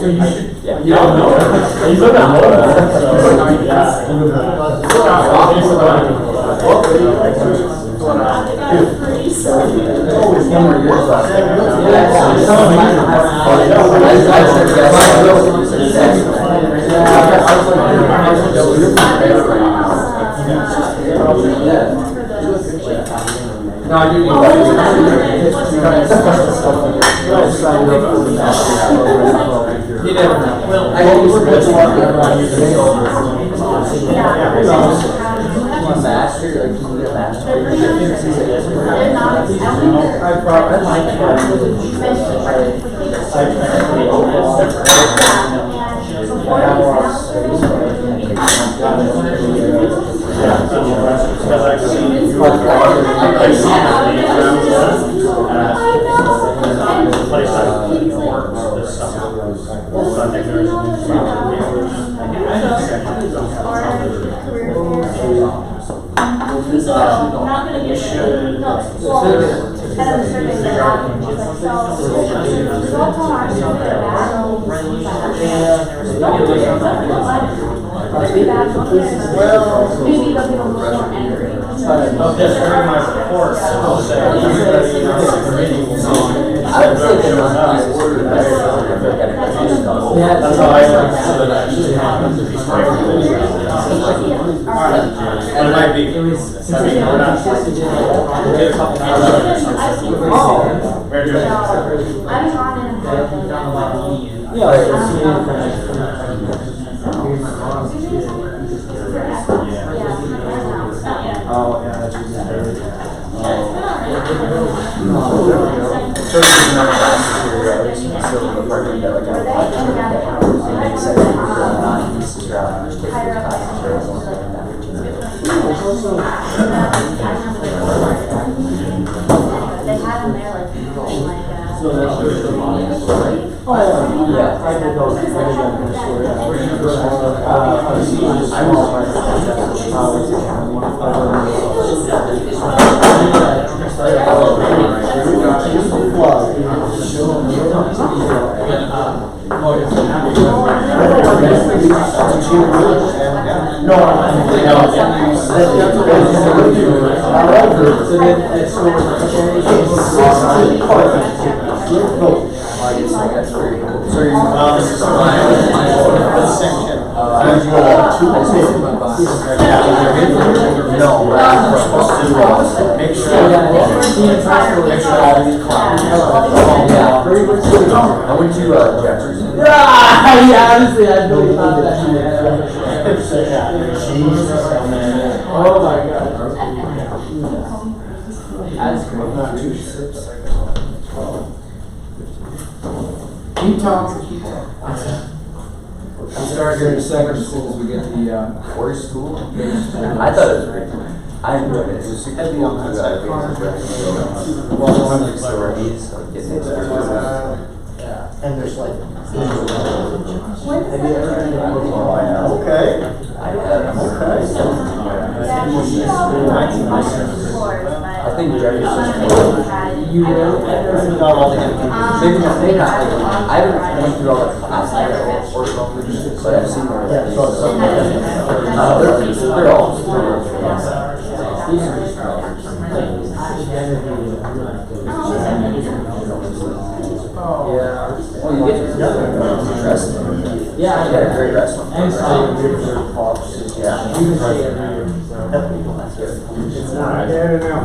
So you should. Yeah. You don't know. You live in Florida. No, I do need you never know. Well, I use master, like, can you get a master? Not gonna get should. No, well, at a survey that happened, was like, so, don't tell our children they're bad. Don't do it, bad, don't do it. Maybe they'll get a little more angry. Just during my report, I'll say, I would say they're not nice order. yeah, that's how I like to actually happens to be and it might be. We'll get a couple hours. Very good. I'm on it. Oh, yeah, that's just They had them there like I went to Jefferson. Yeah, honestly, I really thought that. Oh my god. That's great. Keep talking. We start here in second school as we get the Quarter school? I thought it was great. I enjoyed it. It was heavy on that side. And there's like. Okay. I think Jefferson. You really? I haven't went through all the classes but I've seen them. They're all. Yeah. Well, you get to wrestling. Yeah, I got a great wrestling. And so Yeah. you can say every year. It's not there now.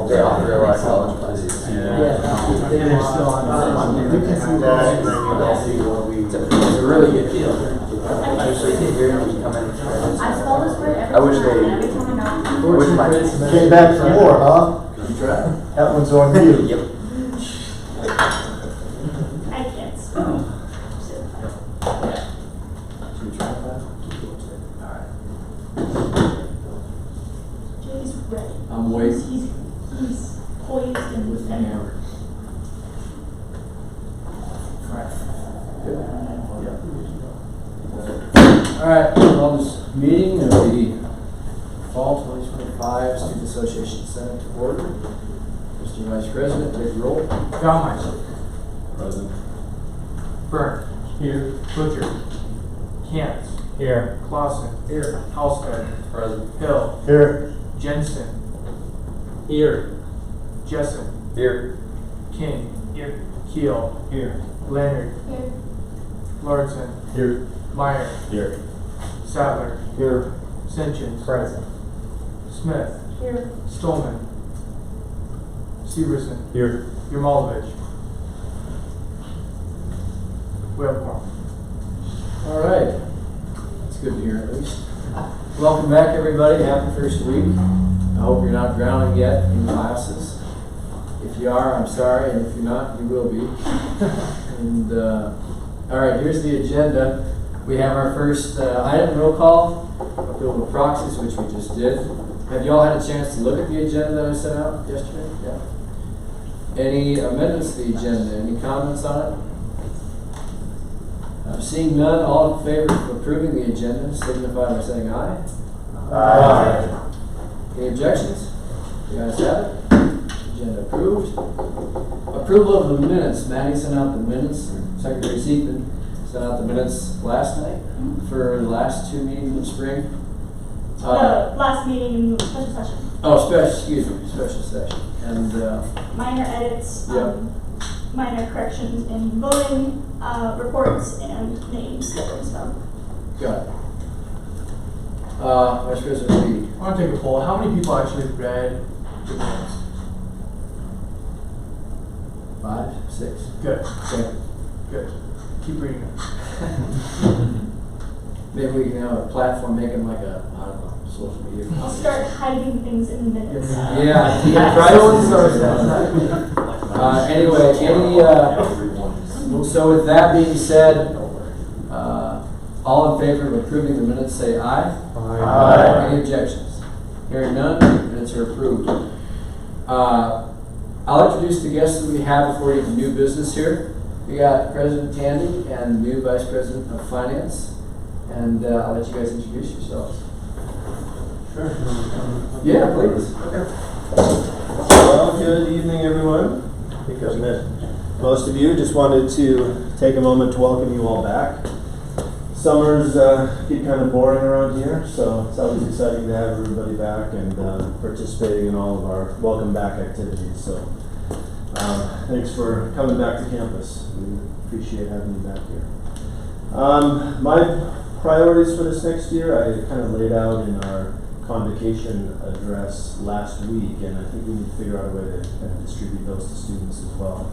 They offer a lot of college classes. It's a really good deal. Actually, here when you come in. I spell this word every I wish time, they- and every time I know. Which my Came back for more, huh? That one's on you. Yep. I can't spell. Jay's ready. I'm waiting. He's poised and With the ready. hammer. Alright, well, this meeting of the Fall 2025 Student Association Senate to order. Mr. Vice President, take the roll. Baumeister. Present. Burnt. Here. Butcher. Cantz. Here. Clausen. Here. Halsted. Present. Hill. Here. Jensen. Here. Jessen. Here. King. Here. Keel. Here. Leonard. Here. Lawrenson. Here. Meyer. Here. Sadler. Here. Sinchins. Present. Smith. Here. Stolman. Severson. Here. Yermolovich. We have one. All right. That's good to hear at least. Welcome back, everybody. Happy first week. I hope you're not drowning yet in classes. If you are, I'm sorry, and if you're not, you will be. And all right, here's the agenda. We have our first item, roll call, approval of proxies, which we just did. Have you all had a chance to look at the agenda that I sent out yesterday? Yeah. Any amendments to the agenda? Any comments on it? Seeing none, all in favor of approving the agenda, signify by saying aye. Aye. Any objections? You guys have it? Agenda approved. Approval of the minutes. Maddie sent out the minutes. Secretary Seekman sent out the minutes last night for the last two meetings of spring. The last meeting in the special session. Special session. And Minor edits, Yeah. minor corrections in voting reports and names and stuff. got it. Vice President Reed. I want to take a poll. How many people actually read the minutes? 5, 6. Good. Okay. Good. Keep reading it. Maybe we can have a platform making like a, I don't know, social media. I'll start hiding things in the minutes. Yeah. Anyway, so with that being said, all in favor of approving the minutes say aye. Aye. Any objections? Hearing none, minutes are approved. I'll introduce the guests that we have before we get to new business here. We got President Tandy and new Vice President of Finance. And I'll let you guys introduce yourselves. Sure. Yeah, please. Well, good evening, everyone. I think I've met most of you. Just wanted to take a moment to welcome you all back. Summers get kind of boring around here, so it's always exciting to have everybody back and participating in all of our welcome back activities. So thanks for coming back to campus. We appreciate having you back here. My priorities for this next year, I kind of laid out in our convocation address last week, and I think we need to figure out a way to kind of distribute those to students as well.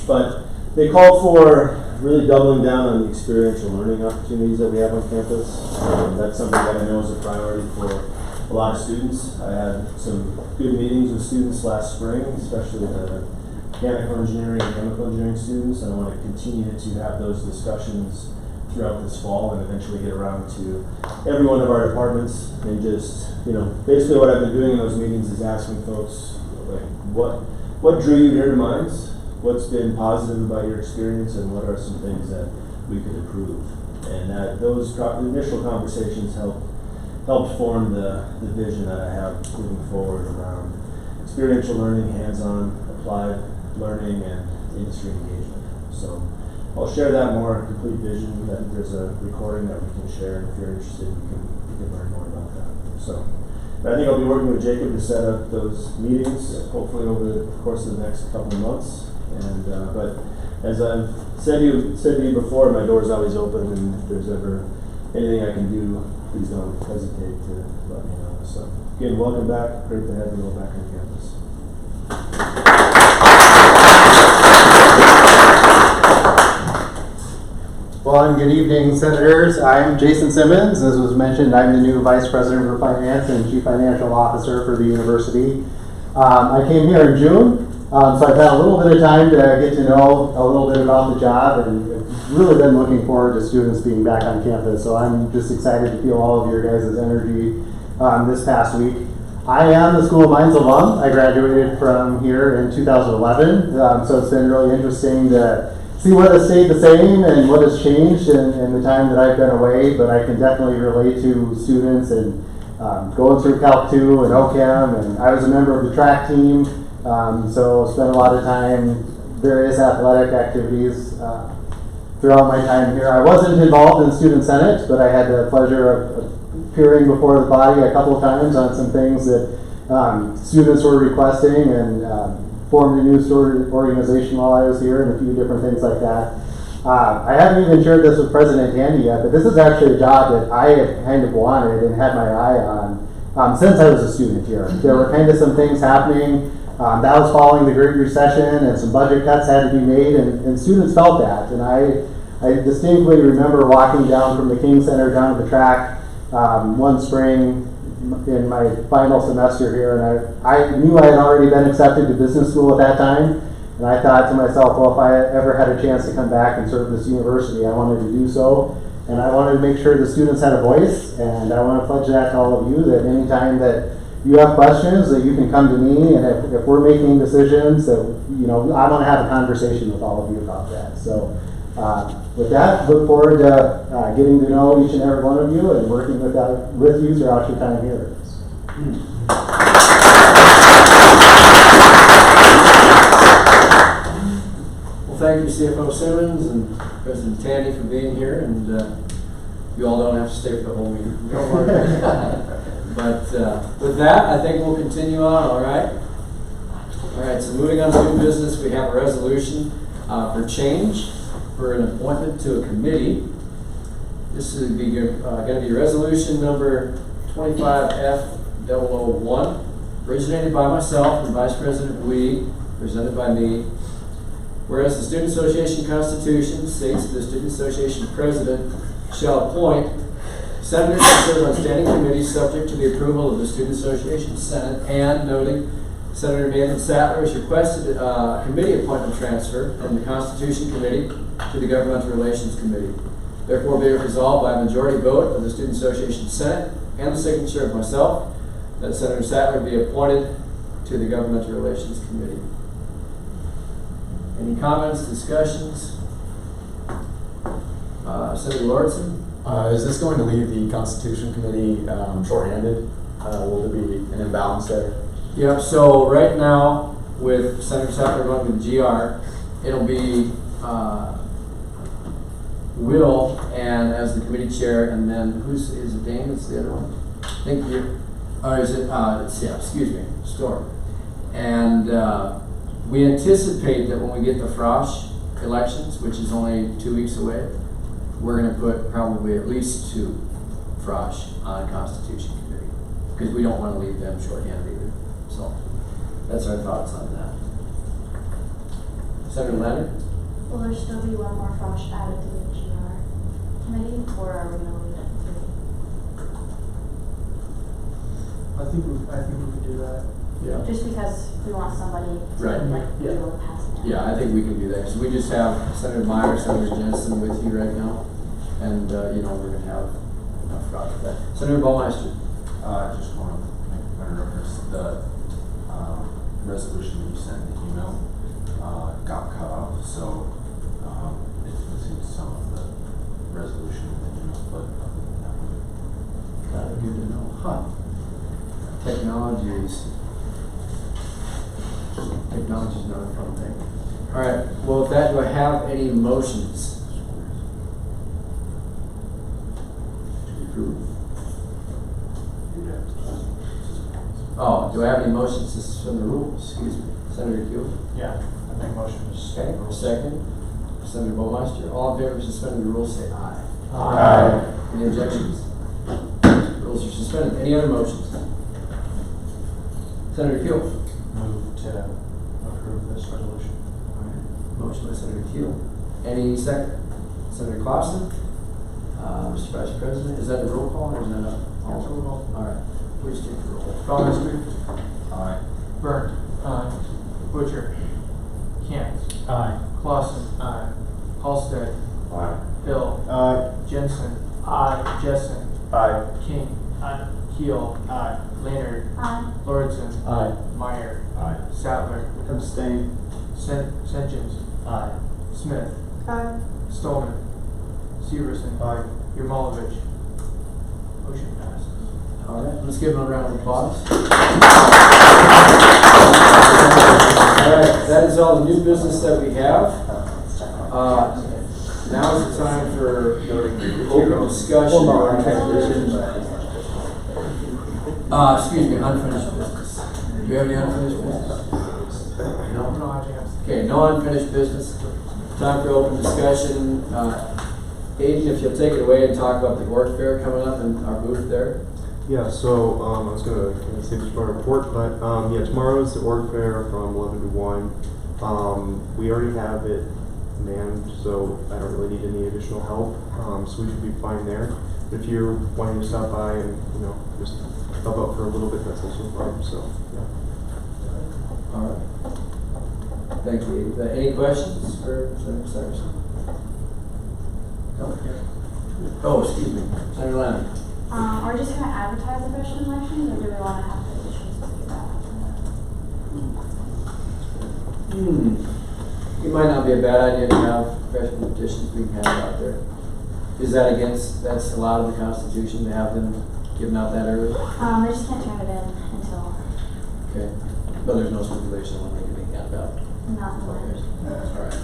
But they call for really doubling down on the experiential learning opportunities that we have on campus. That's something that I know is a priority for a lot of students. I had some good meetings with students last spring, especially the mechanical engineering and chemical engineering students, and I want to continue to have those discussions throughout this fall and eventually get around to every one of our departments and just, basically what I've been doing in those meetings is asking folks, like, what drew you here to Mines? What's been positive about your experience, and what are some things that we could improve? And those initial conversations helped form the vision that I have moving forward around experiential learning, hands-on, applied learning, and industry engagement. So I'll share that more complete vision. I think there's a recording that we can share, and if you're interested, you can learn more about that. So I think I'll be working with Jacob to set up those meetings, hopefully over the course of the next couple of months. And but as I've said to you before, my door is always open, and if there's ever anything I can do, please don't hesitate to let me know. So again, welcome back. Great to have you all back on campus. Well, and good evening, Senators. I'm Jason Simmons. As was mentioned, I'm the new Vice President for Finance and Chief Financial Officer for the university. I came here in June. So I've had a little bit of time to get to know a little bit about the job, and really been looking forward to students being back on campus. So I'm just excited to feel all of your guys' energy this past week. I am the School of Mines alum. I graduated from here in 2011. So it's been really interesting to see what has stayed the same and what has changed in the time that I've been away. But I can definitely relate to students and going through Calc 2 and OChem, and I was a member of the track team, so spent a lot of time various athletic activities throughout my time here. I wasn't involved in the Student Senate, but I had the pleasure of appearing before the body a couple of times on some things that students were requesting, and formed a news organization while I was here, and a few different things like that. I haven't even shared this with President Tandy yet, but this is actually a job that I had kind of wanted and had my eye on since I was a student here. There were kind of some things happening. That was following the Great Recession, and some budget cuts had to be made, and students felt that. And I distinctly remember walking down from the King Center down to the track one spring in my final semester here, and I knew I had already been accepted to business school at that time. And I thought to myself, well, if I ever had a chance to come back and serve this university, I wanted to do so. And I wanted to make sure the students had a voice, and I want to pledge that to all of you, that anytime that you have questions, that you can come to me, and if we're making decisions, that, you know, I want to have a conversation with all of you about that. So with that, look forward to getting to know each and every one of you and working with you throughout your time here. Thank you, CFO Simmons and President Tandy, for being here, and you all don't have to stay for the whole meeting. Don't worry. But with that, I think we'll continue on, all right? All right, so moving on to new business, we have a resolution for change for an appointment to a committee. This is going to be resolution number 25F001, originated by myself and Vice President Wee, presented by me. Whereas the Student Association Constitution states that the Student Association President shall appoint senators to serve on standing committees subject to the approval of the Student Association Senate, and noting Senator Nathan Sattler has requested a committee appointment transfer from the Constitution Committee to the Governmental Relations Committee. Therefore, be it resolved by a majority vote of the Student Association Senate and the signature of myself that Senator Sattler be appointed to the Governmental Relations Committee. Any comments, discussions? Senator Lordson? Is this going to leave the Constitution Committee shorthanded? Will there be an imbalance there? Yep, so right now, with Senator Sattler going to the GR, it'll be Will and as the committee chair, and then is it Dane that's the other one? I think or is it, Storm. And we anticipate that when we get the Frosh elections, which is only 2 weeks away, we're going to put probably at least 2 Frosh on Constitution Committee, because we don't want to leave them shorthanded either. So that's our thoughts on that. Senator Leonard? Will there still be one more Frosh added to the GR committee, or are we going to leave it at 3? I think we can do that. Yeah. Just because we want somebody to Right. be able to pass it down. Yeah, I think we can do that, because we just have Senator Meyer, Senator Jensen with you right now, and we're going to have enough Frosh for that. Senator Baumeister? Just want to make a point of reference. The resolution that you sent in the email got cut off, so it's missing some of the resolution in the email, but other than that, we're good. Good to know. Huh. Technology's not a fun thing. All right, well, with that, do I have any motions to approve? Oh, do I have any motions to suspend the rules? Excuse me. Senator Keel? Yeah, I make motion to suspend Okay, the rules. second. Senator Baumeister. All in favor of suspending the rules, say aye. Aye. Any objections? Rules are suspended. Any other motions? Senator Keel? Move to approve this resolution. All right. Motion by Senator Keel. Any second? Senator Clausen? Mr. Vice President, is that a roll call or is that a? Roll call. All right. Please take the roll. Baumeister, Aye. Burnt, Butcher, Kent, Aye. Clausen, Halsted, Aye. Hill, Aye. Jensen, Jessen, Aye. King, Keel, Leonard, Aye. Lordson, Aye. Meyer, Aye. Sattler, Abstain. Sengens, Aye. Smith, Aye. Stolman, Severson, Aye. Yermolovich. Motion passes. All right, let's give them a round of applause. All right, that is all the new business that we have. Now is the time for open discussion. Excuse me, unfinished business. Do you have any unfinished business? No? Okay, no unfinished business. Time for open discussion. Aiden, if you'll take it away and talk about the org fair coming up in our booth there. Yeah, so I was going to say this for a report, but yeah, tomorrow is the org fair from 11 to 1. We already have it manned, so I don't really need any additional help, so we should be fine there. But if you're wanting to stop by and, just help out for a little bit, that's also fine, so yeah. All right. Thank you. Any questions for Senator Saracen? No? Oh, excuse me. Senator Lamb. Are we just going to advertise the freshman elections, or do we want to have petitions to do that? It might not be a bad idea to have freshman petitions we can have out there. Is that that's allowed in the Constitution to have them given out that early? They just can't turn it in until. Okay. But there's no stipulation on when they can make that out. Not in Okay.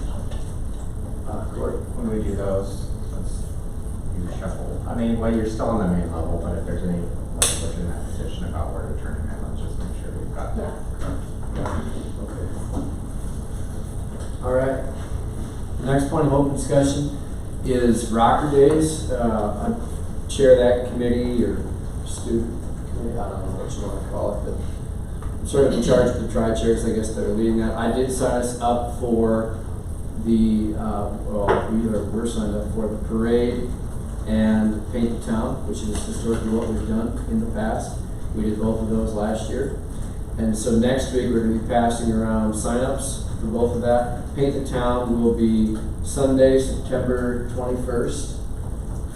All right. Court. When we do those, let's do shuffle. I mean, well, you're still on the main level, but if there's any language in that petition about where to turn them in, let's just make sure we've got that. Okay. All right. Next point of open discussion is Rocker Days. I chair that committee or student committee. I don't know what you want to call it, but I'm sort of in charge of the tri-chairs, I guess, that are leading that. I did sign us up for the, we're signed up for the parade and Paint the Town, which is historically what we've done in the past. We did both of those last year. And so next week we're going to be passing around sign-ups for both of that. Paint the Town will be Sunday, September 21st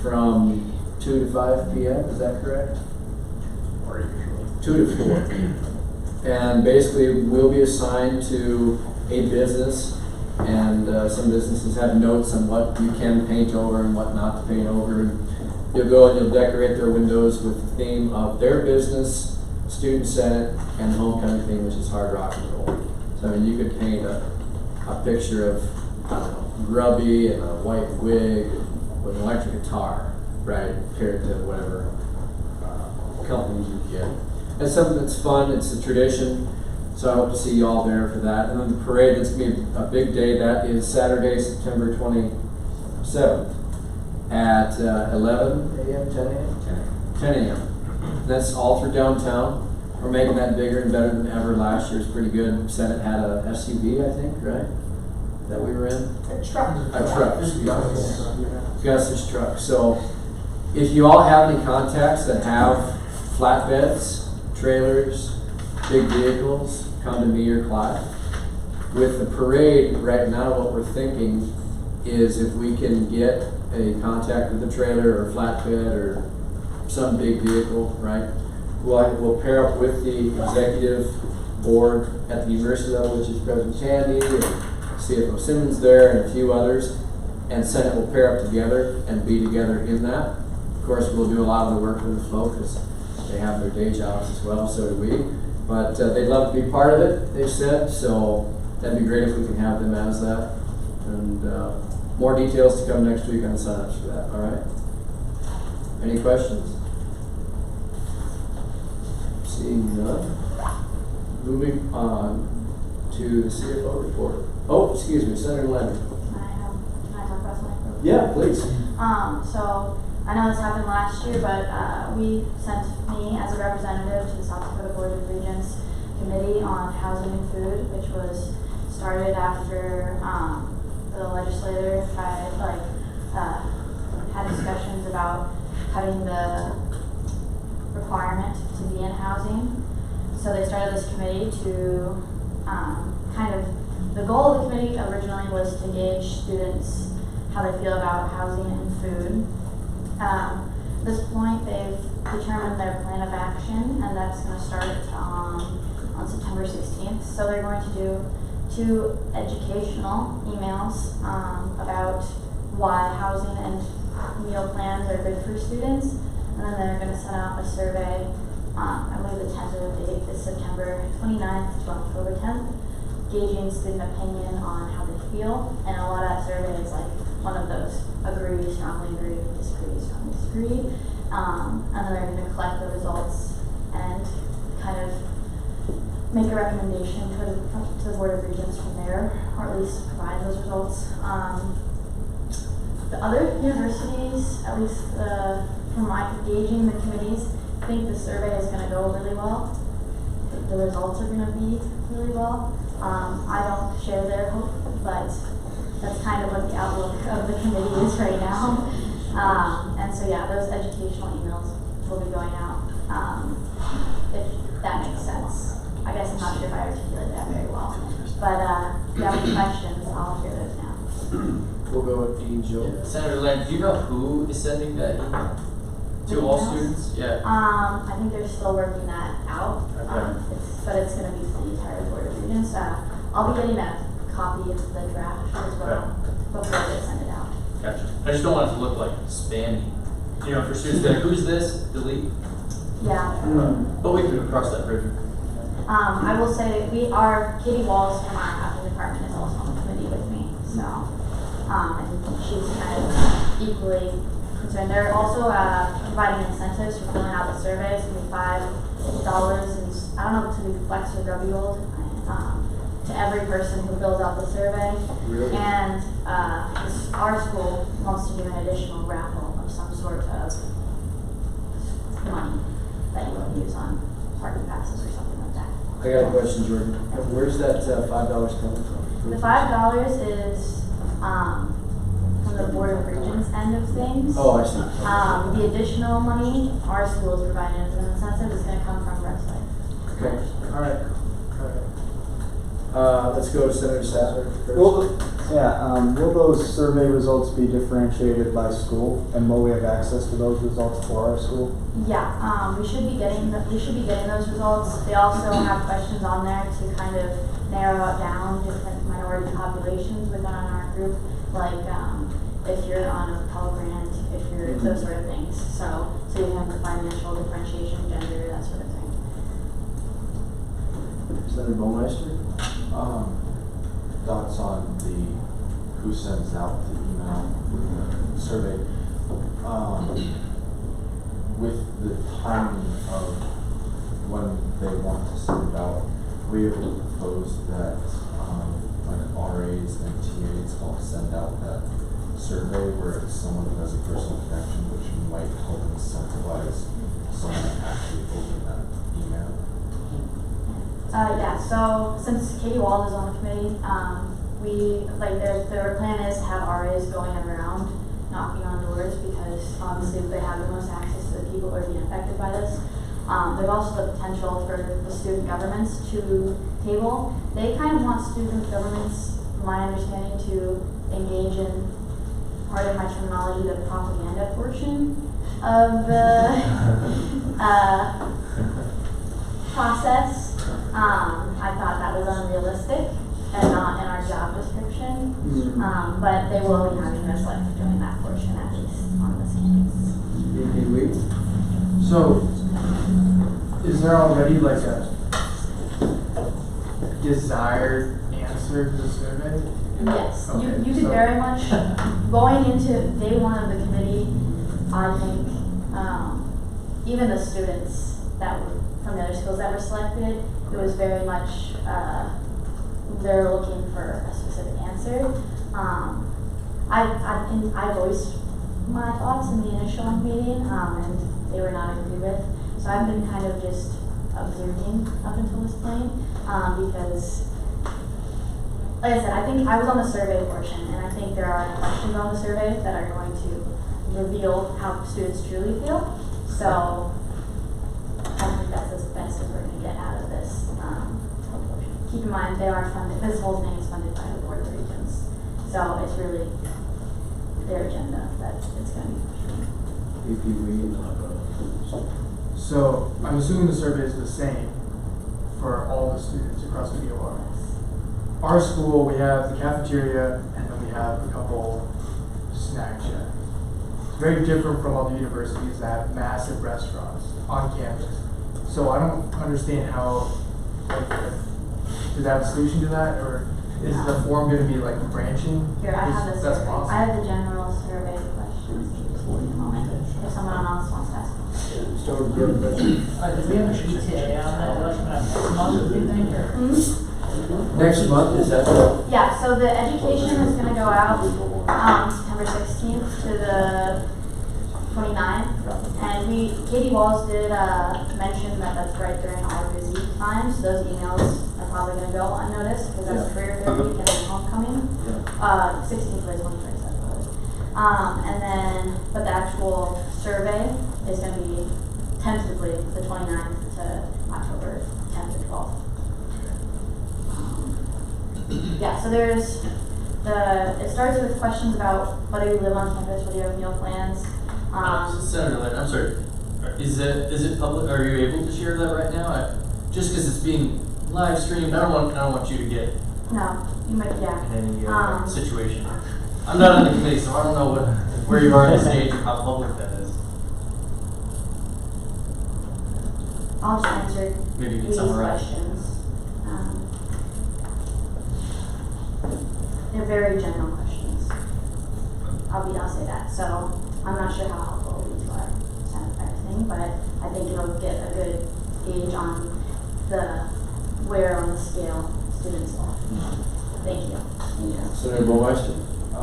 from 2 to 5 p.m. Is that correct? Or usually 2 to 4. And basically we'll be assigned to a business, and some businesses have notes on what you can paint over and what not to paint over. And you'll go and you'll decorate their windows with the theme of their business, Student Senate, and the homecoming theme, which is hard rock and roll. So I mean, you could paint a picture of, I don't know, Grubby and a white wig with an electric guitar, right, compared to whatever companies you get. It's something that's fun, it's a tradition, so I hope to see you all there for that. And then the parade, that's going to be a big day. That is Saturday, September 27th at 11 a.m., 10 a.m.? 10 a.m. That's all through downtown. We're making that bigger and better than ever. Last year was pretty good. Senate had a SUV, I think, right? That we were in? A truck. A truck, excuse me. Gus's truck. So if you all have any contacts that have flatbeds, trailers, big vehicles, come to me or Clyde. With the parade right now, what we're thinking is if we can get a contact with a trailer or flatbed or some big vehicle, right? We'll pair up with the executive board at the university level, which is President Tandy and CFO Simmons there and a few others, and Senate will pair up together and be together in that. Of course, we'll do a lot of the work with the flow because they have their day jobs as well, so do we. But they'd love to be part of it, they said, so that'd be great if we can have them as that. And more details to come next week on the sign-ups for that, all right? Any questions? Seeing none. Moving on to the CFO report. Oh, excuse me, Senator Leonard. Can I talk about something? Yeah, please. So I know this happened last year, but we sent me as a representative to the South Dakota Board of Regents Committee on Housing and Food, which was started after the legislature had discussions about cutting the requirement to be in housing. So they started this committee to the goal of the committee originally was to gauge students how they feel about housing and food. At this point, they've determined their plan of action, and that's going to start on September 16th. So they're going to do 2 educational emails about why housing and meal plans are good for students, And then they're gonna send out a survey, I believe the tentative date is September 29th to October 10th, gauging student opinion on how they feel. And a lot of that survey is like one of those agree, strongly agree, disagree, strongly disagree. And then they're gonna collect the results and kind of make a recommendation to the Board of Regents from there, or at least provide those results. The other universities, at least from my gauging the committees, think the survey is going to go really well. The results are going to be really well. I don't share their hope, but that's kind of what the outlook of the committee is right now. And so yeah, those educational emails will be going out, if that makes sense. I guess I'm not sure if I articulated that very well. But if you have any questions, I'll hear those now. We'll go with Dean Joe. Senator Lamb, do you know who is sending that email? To all Emails? students? Yeah. I think they're still working that out. Okay. But it's going to be for the entire Board of Regents. I'll be getting a copy of the draft as well before they send it out. Gotcha. I just don't want it to look like spammy. You know, for students, they're like, who's this? Delete. Yeah. But we can cross that bridge. I will say Katie Walls from our admin department is also on the committee with me. So, and she's kind of equally concerned. They're also providing incentives for filling out the survey. It's going to be $5, and I don't know if it's going to be Flex or Grubby to every person who fills out the survey. Really? And our school wants to do an additional raffle of some sort of money that you would use on parking passes or something like that. I got a question, Jordan. Where's that $5 coming from? The $5 is from the Board of Regents end of things. Oh, I see. The additional money our school is providing as an incentive is going to come from Redsley. Okay. All right. Let's go to Senator Sattler first. Will those survey results be differentiated by school, and will we have access to those results for our school? Yeah, we should be getting those results. They also have questions on there to kind of narrow it down different minority populations within our group, like if you're on a Pell Grant, if you're those sort of things. So you have the financial differentiation, gender, that sort of thing. Senator Baumeister? Thoughts on who sends out the email with the survey? With the timing of when they want to send it out, we able to propose that when RAs and TAs all send out that survey where it's someone who has a personal connection, which might help incentivize someone to actually open that email. Yeah, so since Katie Wald is on the committee, their plan is to have RAs going around knocking on doors because obviously they have the most access to the people who are being affected by this. There's also the potential for the student governments to table. They kind of want student governments, from my understanding, to engage in, pardon my terminology, the propaganda portion of the process. I thought that was unrealistic and not in our job description. But they will be having us doing that portion at least on this campus. VP Weed? So, is there already like a desired answer to the survey? Yes, Okay, you could so- very much, going into day one of the committee, I think, even the students that were from the other schools that were selected, it was very much, they're looking for a specific answer. I voiced my thoughts in the initial meeting, and they were not agreed with. So I've been kind of just observing up until this point, because like I said, I think I was on the survey portion, and I think there are questions on the survey that are going to reveal how students truly feel. So I think that's as best as we're going to get out of this portion. Keep in mind, they are funded, this whole thing is funded by the Board of Regents. So it's really their agenda that it's going to be pushing. VP Weed? So, I'm assuming the survey is the same for all the students across the DOR. Our school, we have the cafeteria, and then we have a couple snack shacks. So very different from other universities that have massive restaurants on campus. So I don't understand how, like, does that have a solution to that, or is the form gonna be like branching? Here, I have the That's survey. possible. I have the general survey questions. Just wait a moment. If someone else wants to ask. So, do you have a question? Do we have an ETA on that, next month, do you think, or? Next month, is that? Yeah, so the education is gonna go out, September 16th to the 29th. And Katie Walls did, mention that that's right during our busy times. So those emails are probably gonna go unnoticed, because that's career fair week and then homecoming. 16th was 21st, I suppose. And then, but the actual survey is gonna be tentatively the 29th to October 10th or 12th. Yeah, so there's it starts with questions about whether you live on campus, whether you have meal plans. Senator Lynn, I'm sorry. Is it public? Are you able to share that right now? Just because it's being live streamed, I don't want you to get No, you might, yeah. in any situation. I'm not on the committee, so I don't know where you are in the stage or how public that is. I'll just answer Maybe you can these summarize. questions. They're very general questions. I'll say that. So I'm not sure how helpful it will be to our Senate thing, but I think it'll get a good gauge on where on the scale students fall. Thank you. Thank you. Senator Boumeister? I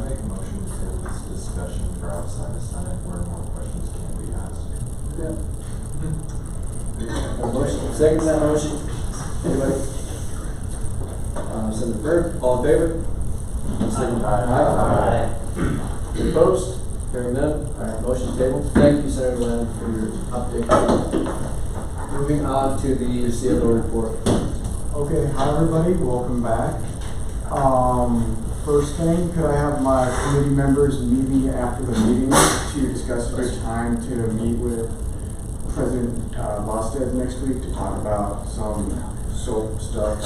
make a motion to table this discussion for outside the Senate where more questions can be asked. A motion, second that motion? Anybody? Senator Byrd, all in favor? Aye. Any opposed? Hearing none. All right, motion tabled. Thank you, Senator Lynn, for your update. Moving on to the CFO report. Okay, hi everybody, welcome back. First thing, could I have my committee members meet me after the meeting to discuss a good time to meet with President Bosted next week to talk about some SOAP stuff.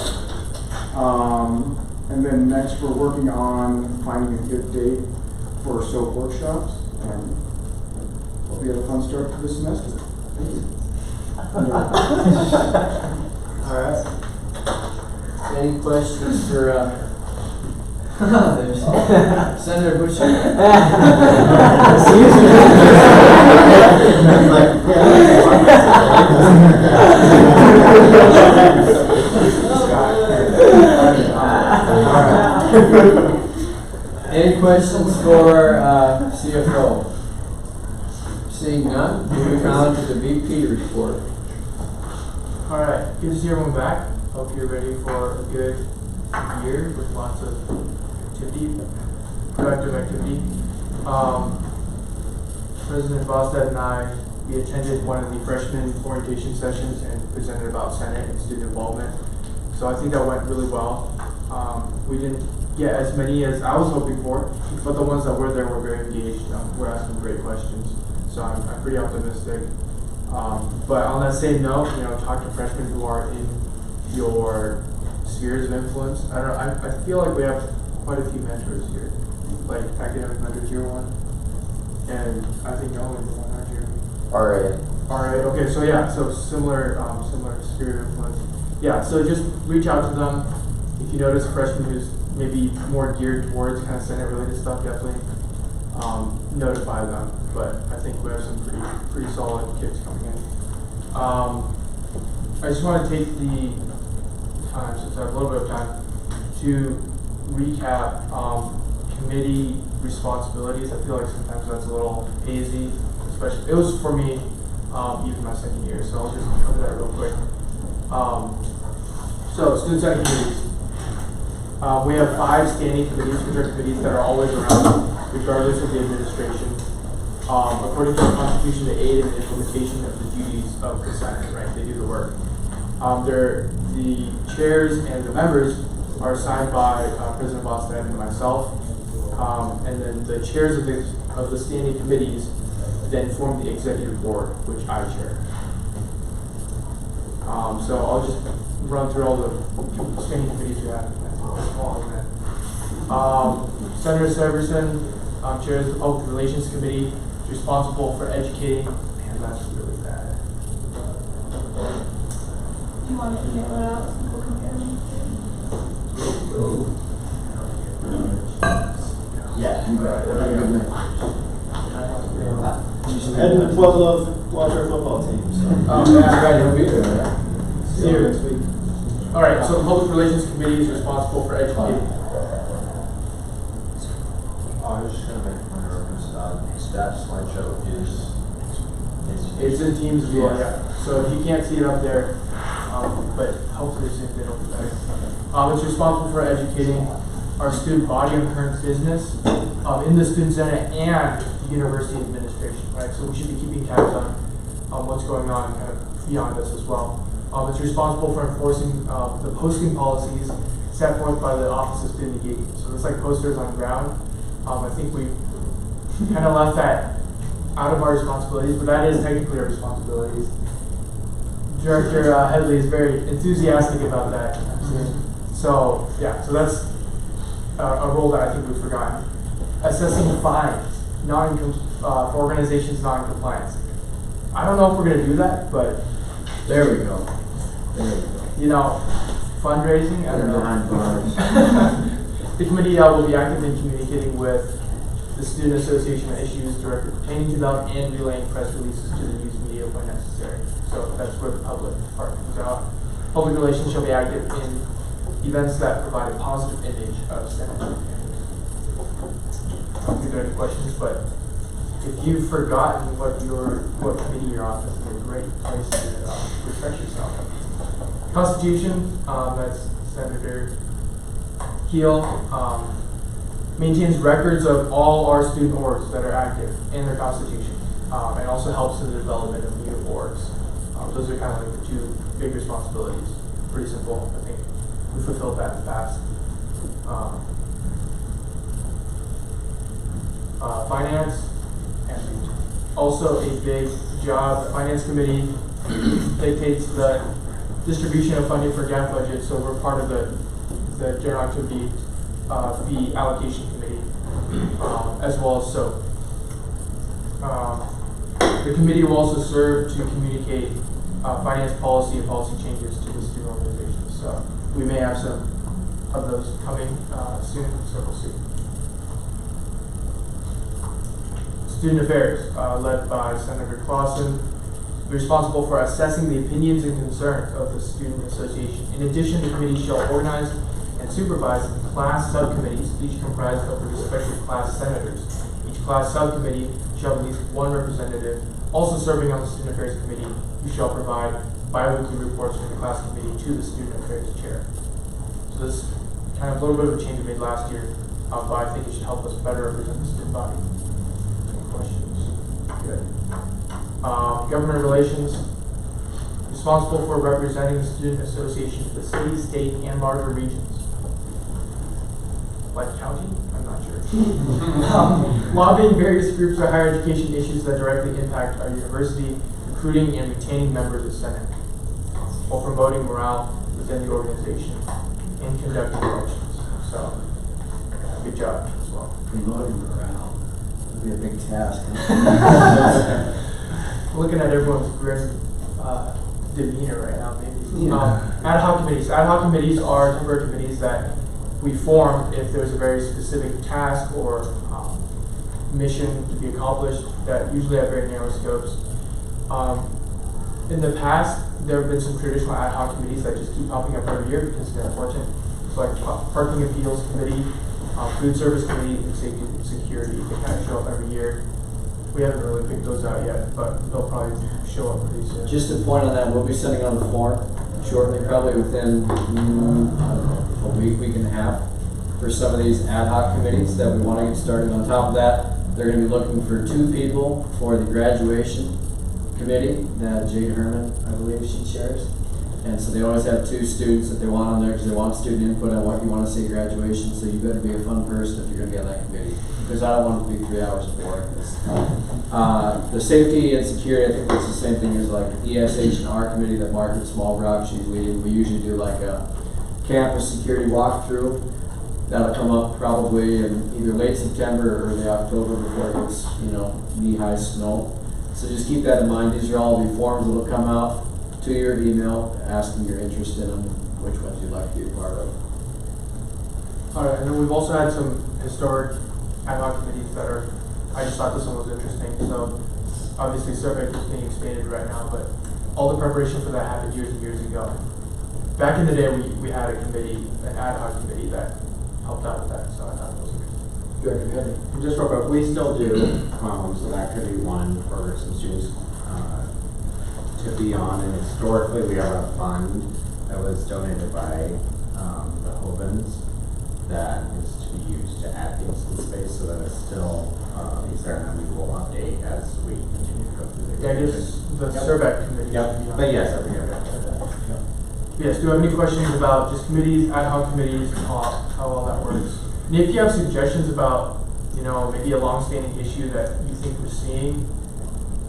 And then next we're working on finding a good date for SOAP workshops, and hope you have a fun start to the semester. Thank you. All right. Any questions for Senator Busher? Any questions for CFO? Seeing none, moving on to the VP report. Alright, good to see everyone back. Hope you're ready for a good year with lots of productive activity. President Bosted and I, we attended one of the freshman orientation sessions and presented about Senate and student involvement. So I think that went really well. We didn't get as many as I was hoping for, but the ones that were there were very engaged. We're asking great questions. So I'm pretty optimistic. But on that same note, talk to freshmen who are in your spheres of influence. I feel like we have quite a few mentors here, like academic mentors, year one, and I think y'all are the one, aren't you? RA. Okay, so yeah, so similar sphere of influence. Yeah, so just reach out to them. If you notice a freshman who's maybe more geared towards kind of Senate-related stuff, definitely notify them. But I think we have some pretty solid kicks coming in. I just want to take the time, since I have a little bit of time, to recap committee responsibilities. I feel like sometimes that's a little hazy, especially, it was for me even my second year, so I'll just cover that real quick. So, student senate committees. We have 5 standing committees, which are committees that are always around, regardless of the administration. According to our Constitution, they aid in the implementation of the duties of the Senate, right? They do the work. The chairs and the members are assigned by President Bosted and myself. And then the chairs of the standing committees then form the executive board, which I chair. So I'll just run through all the standing committees we have. Senator Severson chairs the Public Relations Committee, is responsible for educating. Man, that's really bad. Do you want me to get it out so people can hear me? Yeah, you got it. Have a good night. And the Pueblo Walter football team, so. Oh, yeah, right, he'll be there, right? See you next week. All right, so the Public Relations Committee is responsible for educating. I was just gonna make a point of reference, stats slideshow is. It's in Teams as well, yeah. So if you can't see it up there, but hopefully soon they don't do that. It's responsible for educating our student body on current business in the Student Senate and the university administration, right? So we should be keeping tabs on what's going on kind of beyond us as well. It's responsible for enforcing the posting policies set forth by the Office of Student Engagement. So it's like posters on the ground. I think we kind of left that out of our responsibilities, but that is technically our responsibilities. Director Headley is very enthusiastic about that. So yeah, so that's a role that I think we've forgotten. Assessing fines for organizations non-compliance. I don't know if we're going to do that, but There we go. There we go. you know, fundraising, I don't know. Behind bars. The committee will be actively communicating with the Student Association on issues directly pertaining to them and relaying press releases to the news media when necessary. So that's where the public part comes out. Public relations shall be active in events that provide a positive image of Senate. I don't think there are any questions, but if you've forgotten what committee you're on, this is a great place to refresh yourself. Constitution, that's Senator Keel, maintains records of all our student orgs that are active in their constitution, and also helps in the development of new orgs. Those are kind of like the two big responsibilities. Pretty simple, I think. We fulfilled that in the past. Finance, and also a big job. The Finance Committee dictates the distribution of funding for gap budget, so we're part of the general activity fee allocation committee as well as SOAP. The committee will also serve to communicate finance policy and policy changes to the student organizations. So we may have some of those coming soon, so we'll see. Student Affairs, led by Senator Clausen, responsible for assessing the opinions and concerns of the Student Association. In addition, the committee shall organize and supervise class subcommittees, each comprised of the respective class senators. Each class subcommittee shall have at least one representative, also serving on the Student Affairs Committee, who shall provide bi-weekly reports from the class committee to the Student Affairs Chair. So this is kind of a little bit of a change we made last year, but I think it should help us better represent the student body. Any questions? Good. Government relations, responsible for representing the Student Association to the city, state, and larger regions. Like county? I'm not sure. Lobbying various groups for higher education issues that directly impact our university, recruiting and retaining members of Senate, while promoting morale within the organization and conducting elections. So, good job as well. Promoting morale. That'd be a big task. Looking at everyone's grim demeanor right now, maybe. Ad hoc committees. Ad hoc committees are temporary committees that we form if there's a very specific task or mission to be accomplished that usually have very narrow scopes. In the past, there have been some traditional ad hoc committees that just keep popping up every year because they're important. So like Parking Appeals Committee, Food Service Committee, and Safety and Security. They kind of show up every year. We haven't really picked those out yet, but they'll probably show up pretty soon. Just to point on that, we'll be sending out a form shortly, probably within, I don't know, a week and a half, for some of these ad hoc committees that we want to get started. On top of that, they're going to be looking for 2 people for the graduation committee that Jade Herman, I believe, she chairs. And so they always have 2 students that they want on there because they want student input on what you want to say graduation. So you better be a fun person if you're going to be on that committee, because I don't want it to be 3 hours of boring. The safety and security, I think it's the same thing as like ESH and R committee that Margaret Smallbrook, she's leading. We usually do like a campus security walkthrough. that'll come up probably in either late September or early October before it gets, knee-high snow. So just keep that in mind. These are all the forms that'll come out to your email asking your interest in them, which ones you'd like to be a part of. Alright, and then we've also had some historic ad hoc committees that are, I just thought this one was interesting, so obviously survey is being expanded right now, but all the preparation for that happened years and years ago. Back in the day, we had a committee, an ad hoc committee that helped out with that, so I thought it was interesting. Director Henry. Just real quick, we still do, so that could be one for some students to be on. And historically, we have a fund that was donated by the Hobens that is to be used to add things to the space so that it's still each and we will update as we continue to go through the. Yeah, I guess the survey committee. Yep, but yes, every year. Yes, do you have any questions about just committees, ad hoc committees, how all that works? And if you have suggestions about, maybe a long-standing issue that you think we're seeing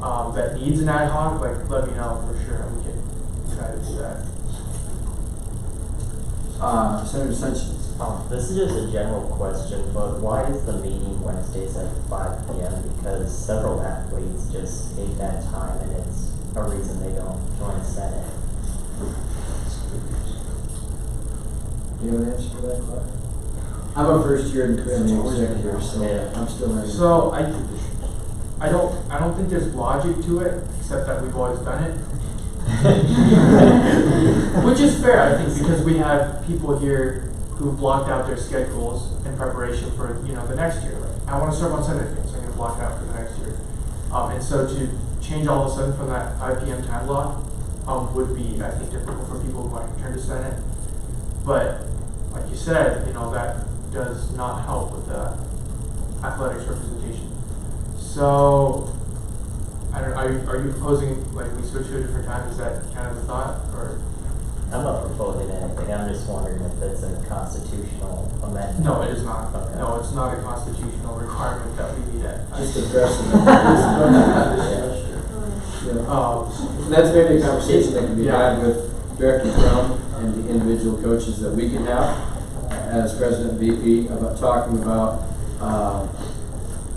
that needs an ad hoc, like let me know for sure, and we can try to do that. Senator Sanchez. This is just a general question, but why is the meeting Wednesdays at 5 p.m.? Because several athletes just hate that time, and it's a reason they don't join Senate. Do you have an answer for that, Clark? I'm a first year in the executive, so I'm still learning. So I don't think there's logic to it, except that we've always done it. Which is fair, I think, because we have people here who blocked out their schedules in preparation for the next year. Like, I want to serve on Senate, so I'm going to block it out for the next year. And so to change all of a sudden from that 5 p.m. time block would be, I think, difficult for people who want to return to Senate. But like you said, that does not help with the athletics representation. So, I don't know, are you proposing like we switch to a different time? Is that kind of the thought, or? I'm not proposing anything. I'm just wondering if it's a constitutional amendment. No, it is not. Okay. No, it's not a constitutional requirement that we meet at. Just addressing that. That's maybe a conversation that can be had with Director Crum and the individual coaches that we can have as President and VP about talking about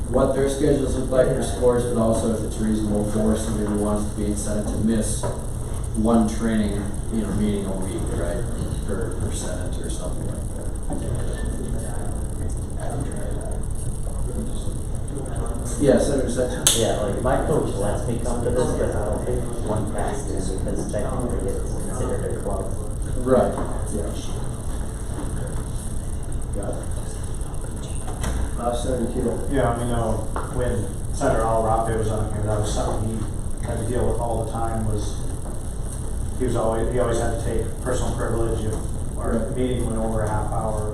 what their schedules look like for sports, but also if it's reasonable for somebody who wants to be in Senate to miss one training, meeting a week, right, for Senate or something like that. Yeah, Senator Sanchez. Yeah, like my coach lets me come to this, but I don't think one passed it because technically it's considered a club. Right. Yeah. Got it. Senator Keel. Yeah, when Senator Alarape was on here, that was something he had to deal with all the time. He always had to take personal privilege if our meeting went over a half hour.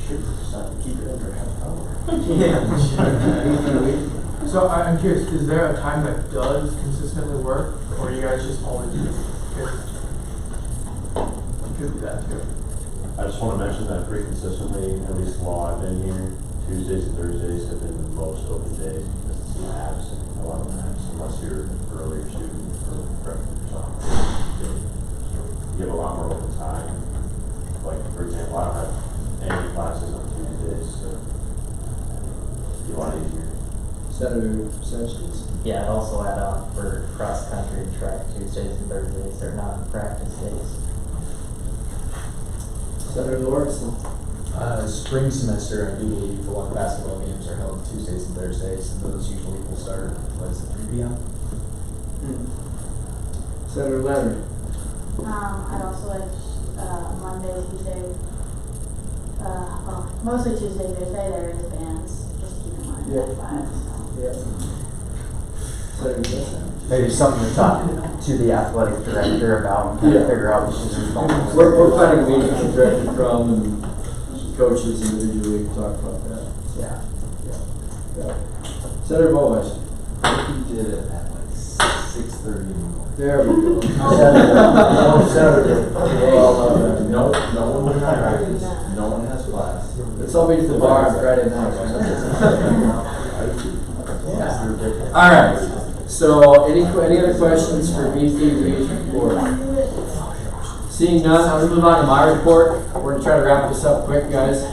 Should decide to keep it under a half hour. So I'm curious, is there a time that does consistently work, or you guys just always do it? Could do that too. I just want to mention that pretty consistently, at least while I've been here, Tuesdays and Thursdays have been the most open days because it's labs, a lot of labs, unless you're an earlier student or freshman or something. You have a lot more open time. Like, for example, I don't have any classes on Tuesdays, so it'd be a lot easier. Senator Sanchez. Yeah, I'd also add on for cross country and track Tuesdays and Thursdays. They're not practice days. Senator Lawrence. Spring semester and UVA for basketball games are held Tuesdays and Thursdays, and those usually will start, 3 p.m.? Senator Leonard. I'd also like Monday, Tuesday, mostly Tuesday, Thursday, there is bands, just keep in mind at 5. Maybe something to talk to the athletic director about and kind of figure out what she's responsible. We're planning a meeting with Director Crum and coaches individually to talk about that. Yeah. Senator Boas. We did it at like 6:30 in the morning. There we go. Saturday. No one will have practice. No one has class. Let's all meet at the bar on Friday night. All right. So, any other questions for VP Reed's report? Seeing none, I'll move on to my report. we're gonna try to wrap this up quick, guys.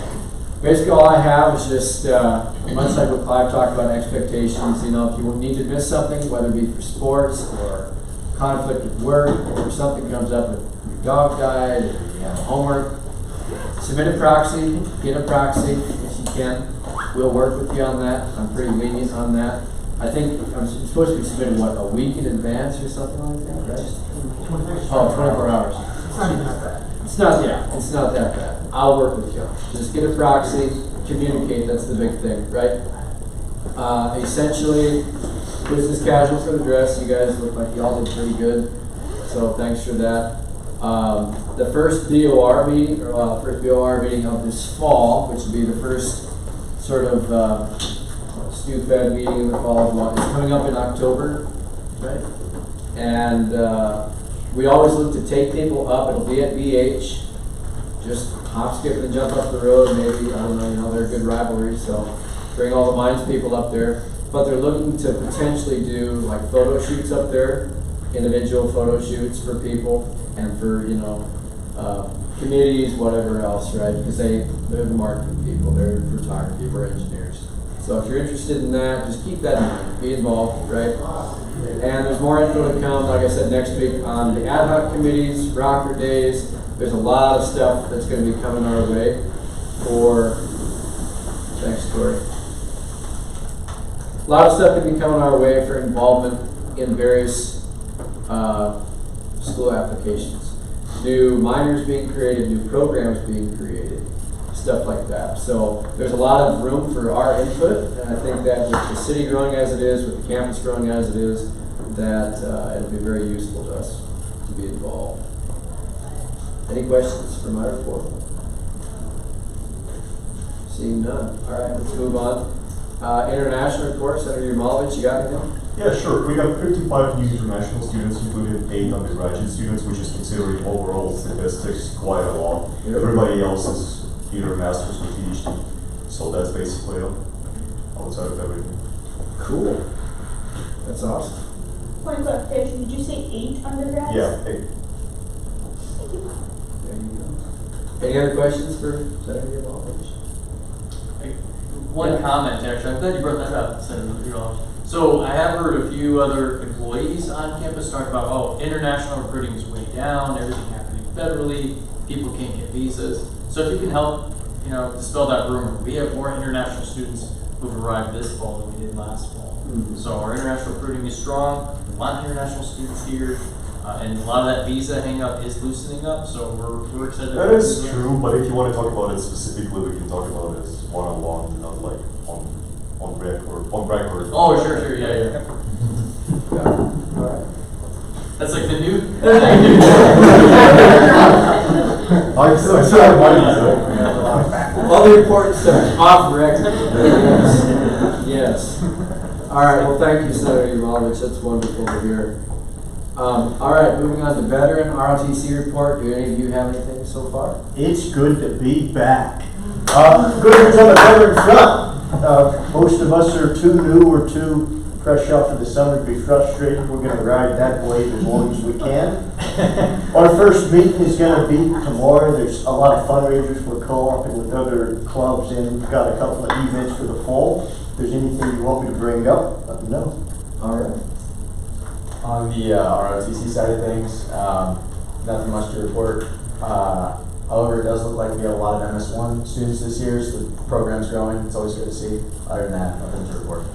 Basically, all I have is just, much like what Clive talked about, expectations. You know, if you need to miss something, whether it be for sports or conflict at work, or something comes up, if your dog died, or you have homework, submit a proxy, get a proxy if you can. We'll work with you on that. I'm pretty lenient on that. I think I'm supposed to be submitting, what, a week in advance or something like that, right? 24 hours. It's not that bad. I'll work with you. Just get a proxy, communicate, that's the big thing, right? Essentially, business casual for the dress. You guys look like you all did pretty good, so thanks for that. The first BOR meeting, of this fall, which will be the first sort of STU-Fed meeting in the fall, is coming up in October, right? And we always look to take people up. It'll be at BH. Just hop, skip, and jump up the road. Maybe, I don't know, you know, they're good rivalries, so bring all the Mines people up there. But they're looking to potentially do like photo shoots up there, individual photo shoots for people and for, you know, committees, whatever else, right? Because they're the marketing people, they're photography, we're engineers. So if you're interested in that, just keep that in mind, be involved, right? And there's more info to come, like I said, next week on the ad hoc committees, Rocker Days. There's a lot of stuff that's going to be coming our way for, thanks, Tori. A lot of stuff can be coming our way for involvement in various school applications. New minors being created, new programs being created, stuff like that. So there's a lot of room for our input, and I think that with the city growing as it is, with the campus growing as it is, that it'll be very useful to us to be involved. Any questions for my report? Seeing none. All right, let's move on. International report, Senator Yurmalovich, you got anything? Yeah, sure. We have 55 new international students, including 8 undergraduate students, which is considering overall statistics quite a lot. Yep. Everybody else is either master's or PhD. So that's basically it, outside of everything. Cool. That's awesome. Point of clarification, did you say 8 undergrads? Yeah, 8. Thank you. There you go. Any other questions for Senator Yurmalovich? One comment, actually. I'm glad you brought that up, Senator Yurmalovich. So I have heard a few other employees on campus talk about, oh, international recruiting is way down, everything happening federally, people can't get visas. So if you can help, you know, dispel that rumor, we have more international students who've arrived this fall than we did last fall. Mm-hmm. So our international recruiting is strong. We want international students here, and a lot of that visa hang up is loosening up. So we're excited. That is true, but if you want to talk about it specifically, we can talk about it one-on-one, not like on record. Oh, sure, yeah. Yeah. All right. That's like the new. All the important stuff off record. Yes. All right. Well, thank you, Senator Yurmalovich. That's wonderful to hear. All right. Moving on to veteran ROTC report. Do any of you have anything so far? It's good to be back. Good news on the veteran front. Most of us are too new or too fresh out for the summer to be frustrated. We're going to ride that wave as long as we can. Our first meeting is going to be tomorrow. There's a lot of fundraisers for co-op and with other clubs, and we've got a couple of events for the fall. If there's anything you want me to bring up, let me know. All right. On the ROTC side of things, nothing much to report. However, it does look like we have a lot of MS1 students this year, so the program's growing. It's always good to see. Other than that, nothing to report.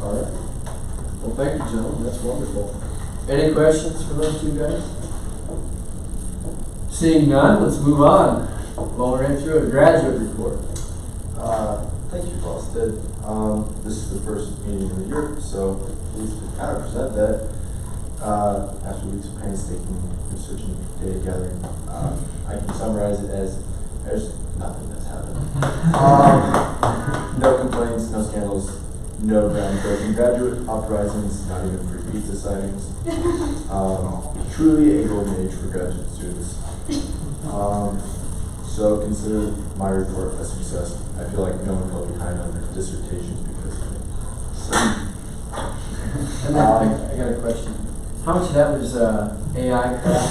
All right. Well, thank you, gentlemen. That's wonderful. Any questions for those two guys? Seeing none, let's move on. Well, we're in through a graduate report. Thank you, Boston. This is the first meeting of the year, so pleased to kind of present that. After weeks of painstaking research and data gathering, I can summarize it as there's nothing that's happened. No complaints, no scandals, no groundbreaking graduate uprisings, not even free pizza signings. Truly a golden age for graduate students. So consider my report a success. I feel like no one fell behind on their dissertations because of it. I got a question. How much of that was AI crap?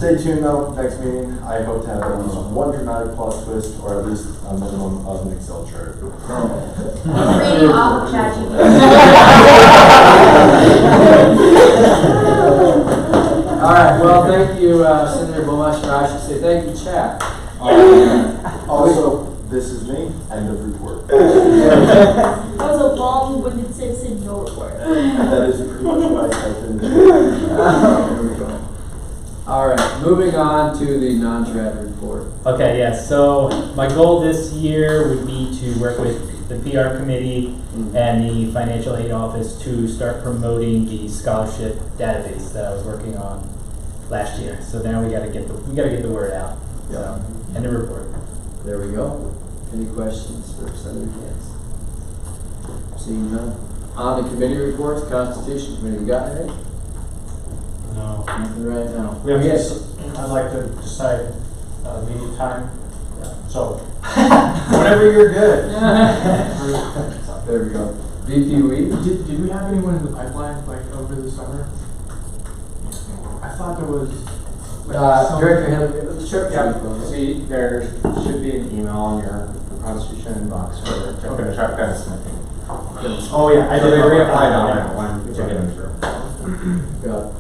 Stay tuned though, next meeting, I hope to have at least one dramatic plot twist, or at least a minimum of an Excel chart. Reading off of ChatGPT. All right, well, thank you, Senator Bomash, or I should say, thank you, Chad. Also, this is me, end of report. That was a long-winded citizen, no report. That is pretty much what I typed in. There we go. All right, moving on to the non-trad report. Okay, yes, so my goal this year would be to work with the PR committee and the financial aid office to start promoting the scholarship database that I was working on last year. So now we gotta get the word out. So, and the report. There we go. Any questions for Senator Cantz? Seeing none. On the committee reports, Constitution Committee, got anything? No. Nothing right now. We have I'd like to decide meeting time. So, whenever you're good. There we go. VP Weed? Did we have anyone in the pipeline, like, over the summer? I thought there was, like, Director Henry, sure. Yeah, see, there should be an email on your Constitution inbox for Chuck Smithing. Oh yeah, I So did. they reapplied on it when to get him through. Got it.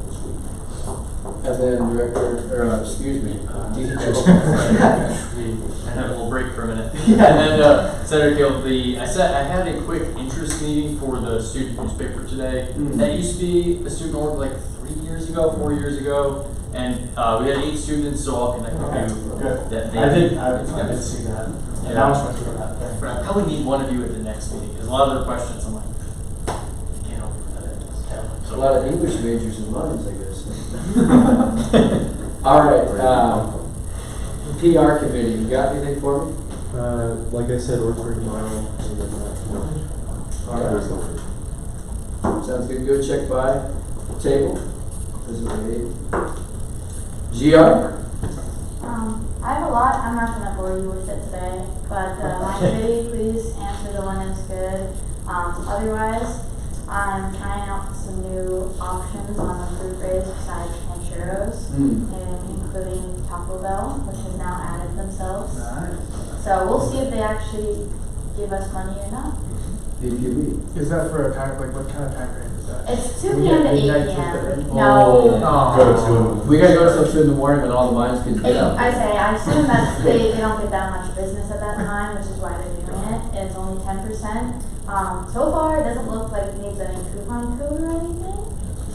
And then Director, or excuse me, I had a little break for a minute. And then Senator Gill, I had a quick interest meeting for the student newspaper today. That used to be a student org like 4 years ago, and we had 8 students, so I'll connect with you. Good. I did see that announcement for that thing. But I probably need one of you at the next meeting, because a lot of their questions, I'm like, I can't help you with that. a lot of English majors and minors, I guess. All right, PR committee, you got anything for me? Like I said, we're for tomorrow. All right. Sounds good. Go check by table. This is a GR. I have a lot. I'm not going to bore you with it today, but my committee, please answer the one that's good. Otherwise, I'm trying out some new options on the food grades besides Pancheros, and including Taco Bell, which has now added themselves. Nice. So we'll see if they actually give us money or not. VPB. Is that for a time, like, what kind of time frame is that? It's 2 We p.m. get to 8 midnight p.m. to- No. Oh. We gotta go till 2 in the morning when all the mines kids get up. I assume that they don't get that much business at that time, which is why they're doing it. It's only 10%. So far, it doesn't look like it needs any coupon code or anything.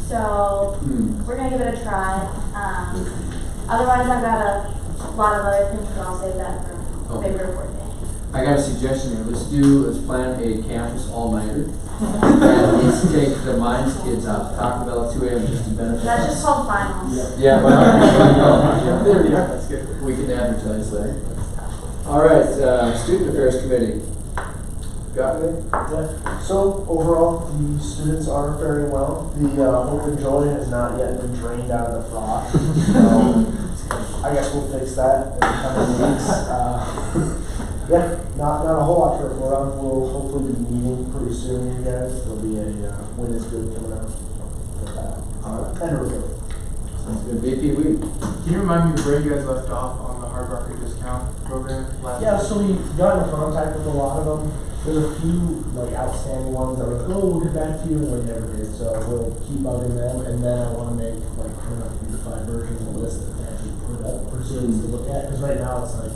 So we're gonna give it a try. Otherwise, I've got a lot of other things, but I'll save that for paper report day. I got a suggestion here. Let's plan a campus all-nighter. And let's take the mines kids out to Taco Bell at 2 a.m. just to benefit. That's just called finals. Yeah, well, there we go. That's good. We can advertise there. All right, Student Affairs Committee. Got anything? So overall, the students are faring well. The hope and joy has not yet been drained out of the froth. I guess we'll fix that in the coming weeks. Yeah, not a whole lot to report on. We'll hopefully be meeting pretty soon, you guys. There'll be a when is good coming out. And a report. Sounds good. VP Weed. Can you remind me where you guys left off on the Hard Rocker discount program last Yeah, so we got in contact with a lot of them. There's a few like outstanding ones that were like, oh, we'll get back to you, and we never did. So we'll keep bugging them, and then I want to make like kind of a unified version of the list that they actually put up for students to look at. Because right now it's like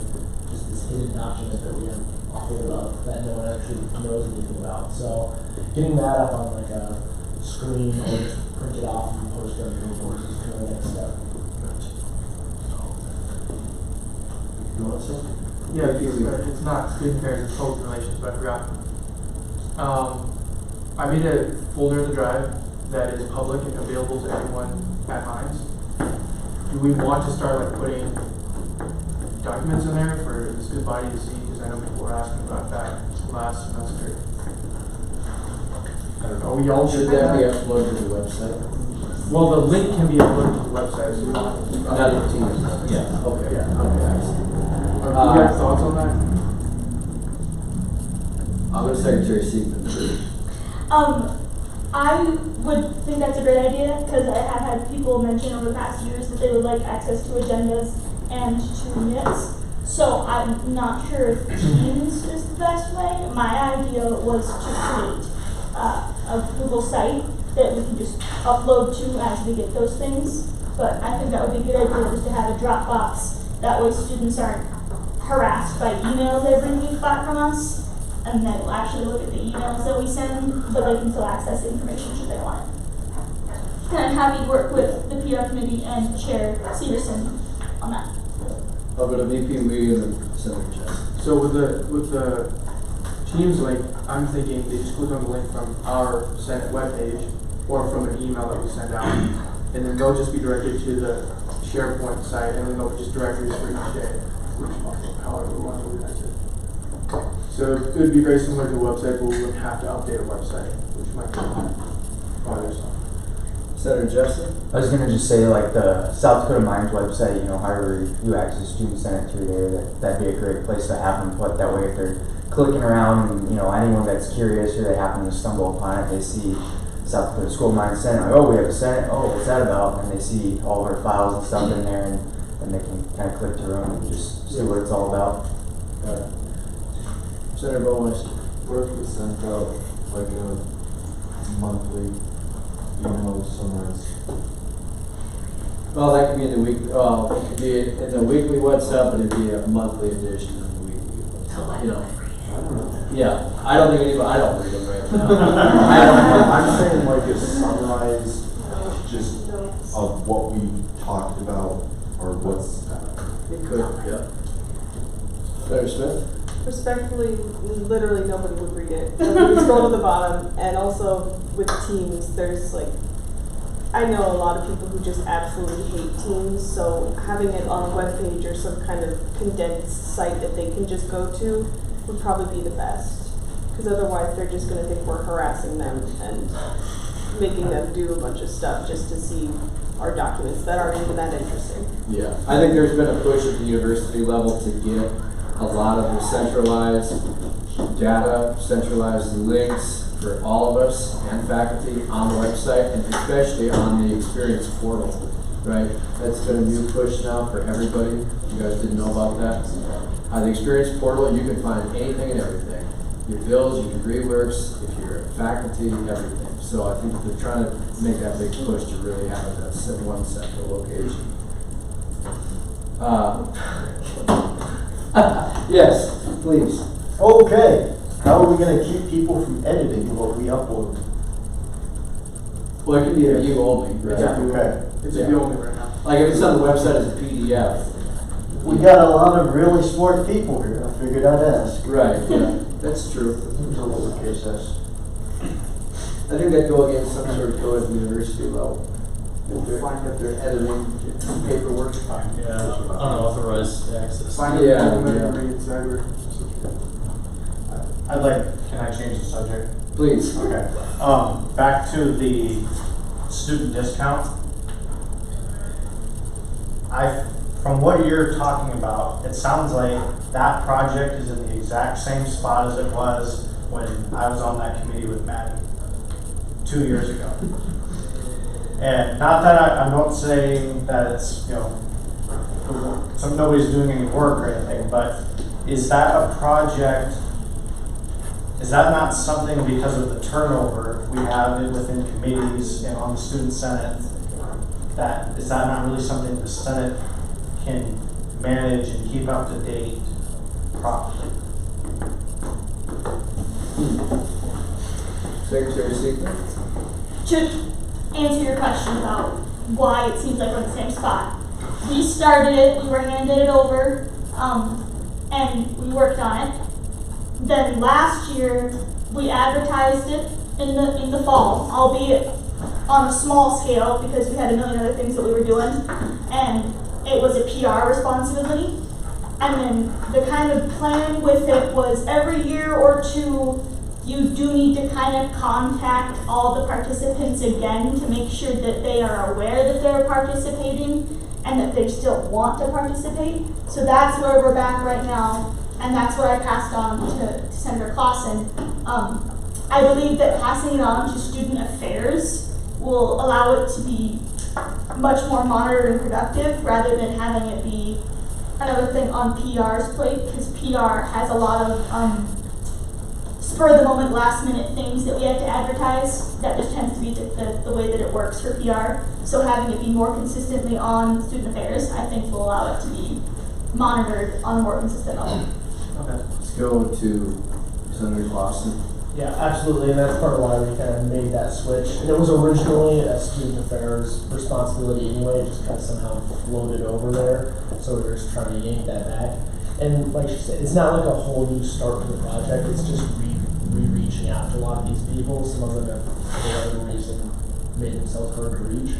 just this hidden document that we have hold up that no one actually knows anything about. So getting that up on like a screen or just print it off and post it on your reports is kind of the next step. You want to say? Yeah, it's not student affairs, it's public relations, but I forgot. I made a folder in the drive that is public and available to everyone at Hines. Do we want to start like putting documents in there for the student body to see? Because I know people were asking about that last semester. I don't know. We all Should that be uploaded to the website? Well, the link can be uploaded to the website. So Not the team. Yeah. Okay. Yeah. Okay. I see. Do you have thoughts on that? I'm going to Secretary Seekman. I would think that's a great idea, because I have had people mention over the past years that they would like access to agendas and to minutes. So I'm not sure if Teams is the best way. My idea was to create a Google site that we can just upload to as we get those things. But I think that would be a good idea, just to have a Dropbox. That way students aren't harassed by emails every week back from us, and then we'll actually look at the emails that we send, but they can still access the information should they want it. And I'm happy to work with the PR committee and Chair Severson on that. I'll go to VP Lee and then Senator Jess. So with the Teams link, I'm thinking they just click on the link from our Senate webpage or from an email that we send out, and then they'll just be directed to the SharePoint site, and then they'll just directories for each day, however we want to organize it. So it would be very similar to a website, but we wouldn't have to update a website, which might be bothersome. Senator Jesse? I was gonna just say, like, the South Dakota Mines website, you know, however you access Student Senate through there, that'd be a great place to have them put. That way, if they're clicking around and, you know, anyone that's curious or they happen to stumble upon it, they see South Dakota School Mines Senate, like, oh, we have a Senate, oh, what's that about? And they see all of our files and stuff in there, and they can kind of click through them and just see what it's all about. Senator Bowen? What if we sent out like a monthly email summarize? Well, that could be in the week, it could be in the weekly WhatsApp, and it'd be a monthly edition of the weekly WhatsApp, you know. I don't know. Yeah, I don't think anybody, I don't read them right now. I'm saying like a summarize just of what we talked about or what's. It could, yeah. Senator Smith? Respectfully, literally nobody would read it. Like, you scroll to the bottom, and also with Teams, there's like, I know a lot of people who just absolutely hate Teams, so having it on a webpage or some kind of condensed site that they can just go to would probably be the best. Because otherwise they're just going to think we're harassing them and making them do a bunch of stuff just to see our documents that aren't even that interesting. Yeah, I think there's been a push at the university level to get a lot of the centralized data, centralized links for all of us and faculty on the website, and especially on the experience portal, right? That's been a new push now for everybody. You guys didn't know about that? The experience portal, you can find anything and everything. Your bills, your degree works, if you're faculty, everything. So I think they're trying to make that big push to really have it at one central location. Yes, please. Okay, how are we gonna keep people from editing what we upload? Well, it can be a view only, right? Yeah, okay. It's a view only right now. Like if it's on the website as a PDF. We got a lot of really smart people here, I figured I'd ask. Right, yeah, that's true. It's a lowercase s. I think that'd go against some sort of code at the university level. If they're editing paperwork. Yeah, unauthorized access. Find Yeah, documentary inside. I'd like, can I change the subject? Please. Okay. Back to the student discount. From what you're talking about, it sounds like that project is in the exact same spot as it was when I was on that committee with Maddie 2 years ago. And not that I'm not saying that it's, you know, nobody's doing any work or anything, but is that a project, is that not something because of the turnover we have within committees and on the student senate, is that not really something the Senate can manage and keep up to date properly? Secretary Seeker? To answer your question about why it seems like we're in the same spot, we started it, we were handed it over, and we worked on it. Then last year, we advertised it in the fall, albeit on a small scale because we had a million other things that we were doing, and it was a PR responsibility. And then the kind of plan with it was every year or two, you do need to kind of contact all the participants again to make sure that they are aware that they're participating and that they still want to participate. So that's where we're back right now, and that's what I passed on to Senator Clausen. I believe that passing it on to Student Affairs will allow it to be much more monitored and productive rather than having it be another thing on PR's plate, because PR has a lot of spur of the moment, last minute things that we have to advertise. That just tends to be the way that it works for PR. So having it be more consistently on student affairs, I think will allow it to be monitored on a more consistent level. Okay. Let's go to Senator Clausen. Yeah, absolutely, and that's part of why we kind of made that switch. And it was originally a student affairs responsibility anyway, it just kind of somehow floated over there. So we were just trying to yank that back. And like she said, it's not like a whole new start to the project, it's just reaching out to a lot of these people. Some of them have, for whatever reason, made themselves hard to reach.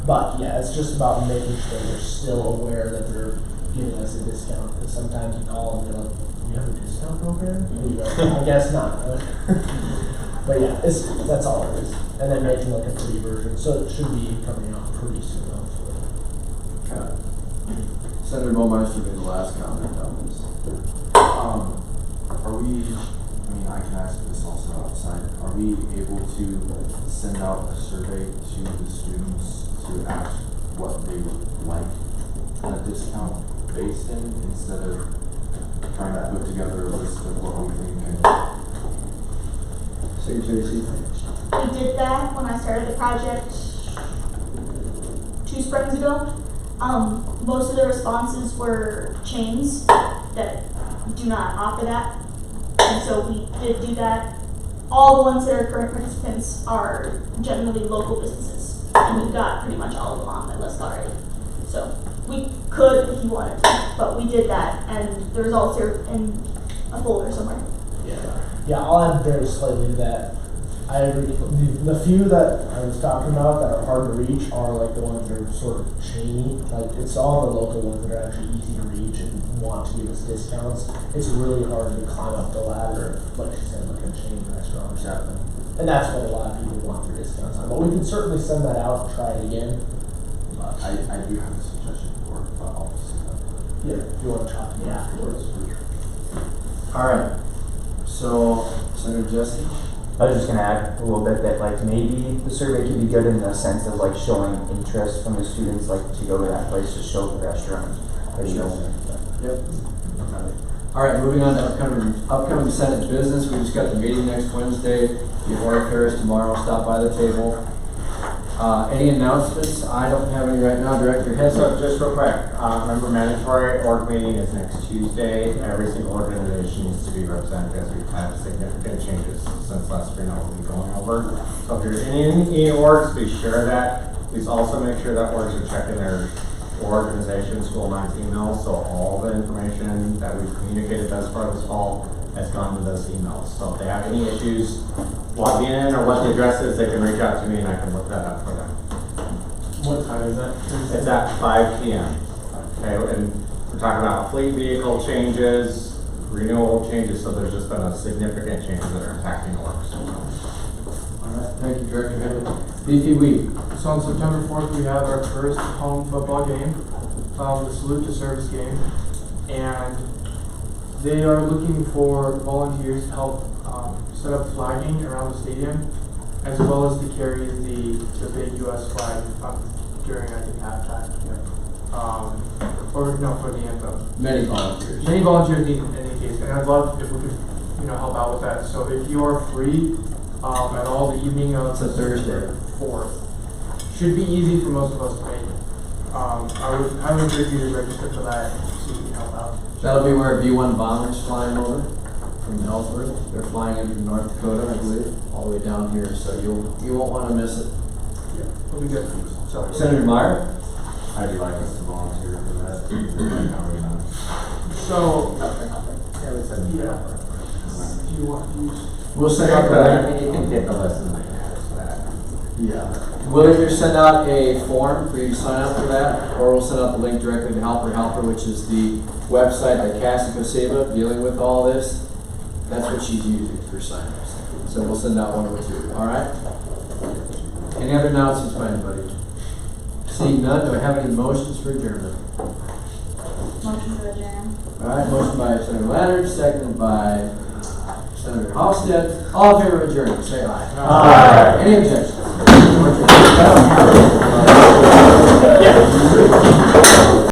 But yeah, it's just about making sure they're still aware that they're giving us a discount. Because sometimes you call and they're like, "You have a discount program?" And you go, "I guess not." But yeah, that's all it is. And then making like a free version, so it should be coming out pretty soon, hopefully. Okay. Senator Baumeister made the last comment on this. Are we, I mean, I can ask this also outside, are we able to send out a survey to the students to ask what they would like a discount based in, instead of trying to put together a list of what we think? Secretary C. We did that when I started the project 2 springs ago. Most of the responses were chains that do not offer that. And so we did do that. All the ones that are current participants are generally local businesses. And we've got pretty much all of them on that list already. So we could if you wanted to, but we did that, and the results are in a folder somewhere. Yeah, I'll add very slightly to that. I agree. The few that I was talking about that are hard to reach are like the ones that are sort of chainy. Like it's all the local ones that are actually easy to reach and want to give us discounts. It's really hard to climb up the ladder, like she said, like a chain restaurant or something. And that's what a lot of people want their discounts on. But we can certainly send that out and try it again. I do have a suggestion for it, but I'll just yeah, if you want to talk to me afterwards. All right. So, Senator Jesse? I was just gonna add a little bit that like maybe the survey could be good in the sense of like showing interest from the students, like to go to that place to show the restaurant. Yep. All right, moving on to upcoming Senate business. We just got the meeting next Wednesday. The org fairs tomorrow. Stop by the table. Any announcements? I don't have any right now. Director Hess. So just real quick, remember mandatory org meeting is next Tuesday. Every single organization needs to be represented because we've had significant changes since last spring that we'll be going over. So if there's any orgs, please share that. Please also make sure that orgs are checking their organization School Minds emails, so all the information that we've communicated thus far this fall has gone to those emails. So if they have any issues logging in or what the address is, they can reach out to me and I can look that up for them. What time is that? It's at 5 p.m. Okay, and we're talking about fleet vehicle changes, renewal changes, so there's just been a significant changes that are impacting orgs. All right, thank you, Director Henry. Beefy Week. So on September 4th, we have our first home football game, the Salute to Service game, and they are looking for volunteers to help set up flagging around the stadium, as well as to carry the big U.S. flag during, I think, halftime. Or no, for the anthem. Many volunteers. Many volunteers in any case, and I'd love if we could, help out with that. So if you are free at all the evening of it's a Thursday. 4th, should be easy for most of us to make. I would encourage you to register for that so you can help out. That'll be where B-1 bombers flying over from Ellsworth. They're flying in from North Dakota, I believe, all the way down here, so you won't want to miss it. Yeah, it'll be good. So, Senator Meyer? I'd like us to volunteer for that. So, yeah. Do you want to use? We'll send out the You can get the lesson like that. Yeah. We'll either send out a form for you to sign up for that, or we'll send out the link directly to Helper, which is the website that Cassie Koseba, dealing with all this. That's what she's using for sign-ups. So we'll send out one or two. All right? Any other announcements by anybody? Seeing none, do I have any motions for adjournment? Motion to adjourn. All right, motion by Senator Leonard, seconded by Senator Halstead. All in favor of adjournment, say aye. Aye. Any objections? Yeah.